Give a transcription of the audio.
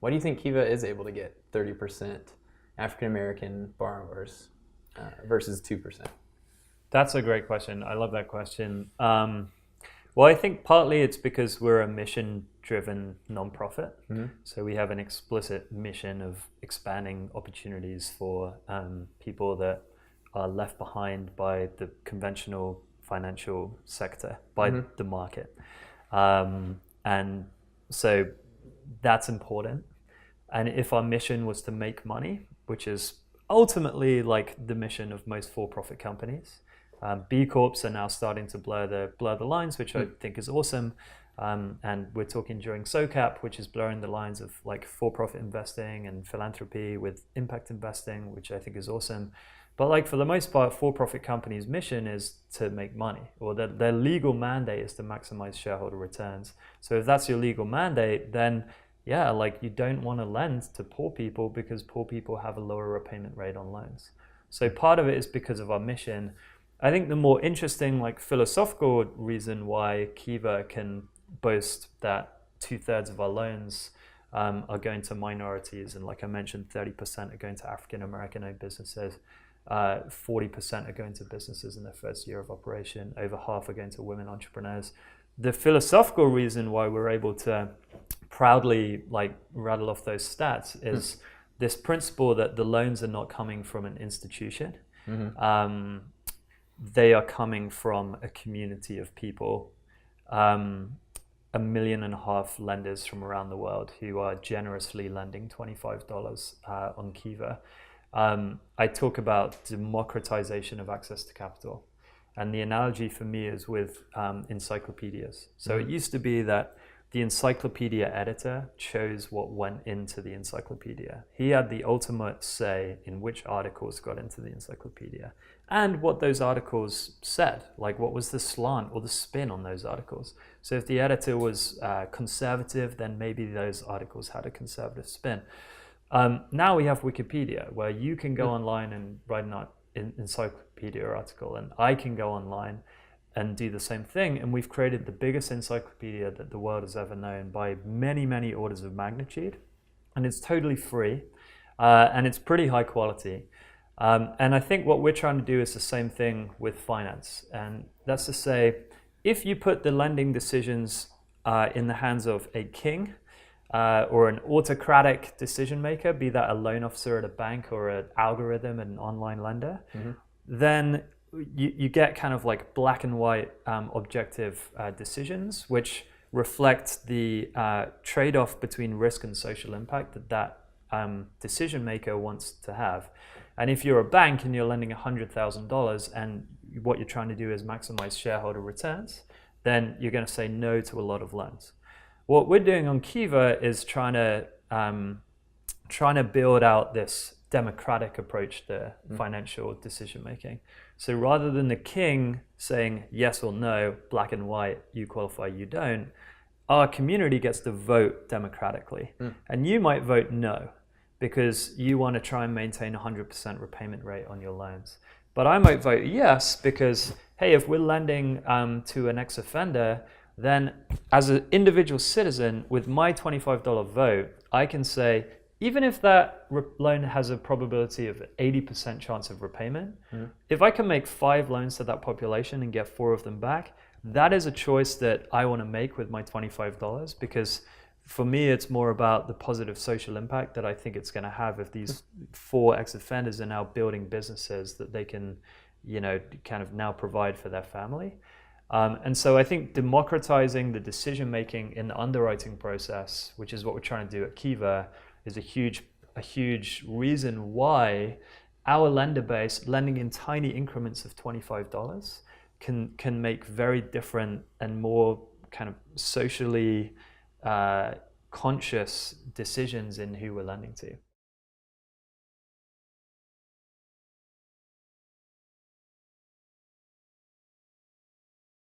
Why do you think Kiva is able to get 30% African American borrowers versus 2%? That's a great question. I love that question. Well, I think partly it's because we're a mission-driven nonprofit. Mm-hmm. So we have an explicit mission of expanding opportunities for people that are left behind by the conventional financial sector, by Mm-hmm. the market. And so that's important. And if our mission was to make money, which is ultimately like the mission of most for-profit companies, B Corps are now starting to blur the lines, which I think is awesome. And we're talking during SOCAP, which is blurring the lines of like for-profit investing and philanthropy with impact investing, which I think is awesome. But like for the most part, for-profit companies' mission is to make money, or their legal mandate is to maximize shareholder returns. So if that's your legal mandate, then yeah, like you don't want to lend to poor people because poor people have a lower repayment rate on loans. So part of it is because of our mission. I think the more interesting, like philosophical reason why Kiva can boast that 2/3 of our loans are going to minorities, and like I mentioned, 30% are going to African American owned businesses, 40% are going to businesses in their first year of operation, over half are going to women entrepreneurs. The philosophical reason why we're able to proudly like rattle off those stats is this principle that the loans are not coming from an institution. Mm-hmm. They are coming from a community of people, 1.5 million lenders from around the world who are generously lending $25 on Kiva. I talk about democratization of access to capital. And the analogy for me is with encyclopedias. So it used to be that the encyclopedia editor chose what went into the encyclopedia. He had the ultimate say in which articles got into the encyclopedia and what those articles said, like what was the slant or the spin on those articles. So if the editor was conservative, then maybe those articles had a conservative spin. Now we have Wikipedia, where you can go online and write an encyclopedia article, and I can go online and do the same thing. And we've created the biggest encyclopedia that the world has ever known by many, many orders of magnitude. And it's totally free, and it's pretty high quality. And I think what we're trying to do is the same thing with finance. And that's to say, if you put the lending decisions in the hands of a king, or an autocratic decision maker, be that a loan officer at a bank or an algorithm at an online lender, then you get kind of like black and white objective decisions, which reflect the trade-off between risk and social impact that decision maker wants to have. And if you're a bank and you're lending $100,000 and what you're trying to do is maximize shareholder returns, then you're going to say no to a lot of loans. What we're doing on Kiva is trying to build out this democratic approach to financial decision making. So rather than the king saying yes or no, black and white, you qualify, you don't, our community gets to vote democratically. And you might vote no because you want to try and maintain 100% repayment rate on your loans. But I might vote yes because, hey, if we're lending to an ex-offender, then as an individual citizen with my $25 vote, I can say, even if that loan has a probability of 80% chance of repayment, if I can make 5 loans to that population and get 4 of them back, that is a choice that I want to make with my $25, because for me, it's more about the positive social impact that I think it's going to have if these 4 ex-offenders are now building businesses that they can, kind of now provide for their family. And so I think democratizing the decision-making in the underwriting process, which is what we're trying to do at Kiva, is a huge reason why our lender base, lending in tiny increments of $25, can make very different and more kind of socially conscious decisions in who we're lending to.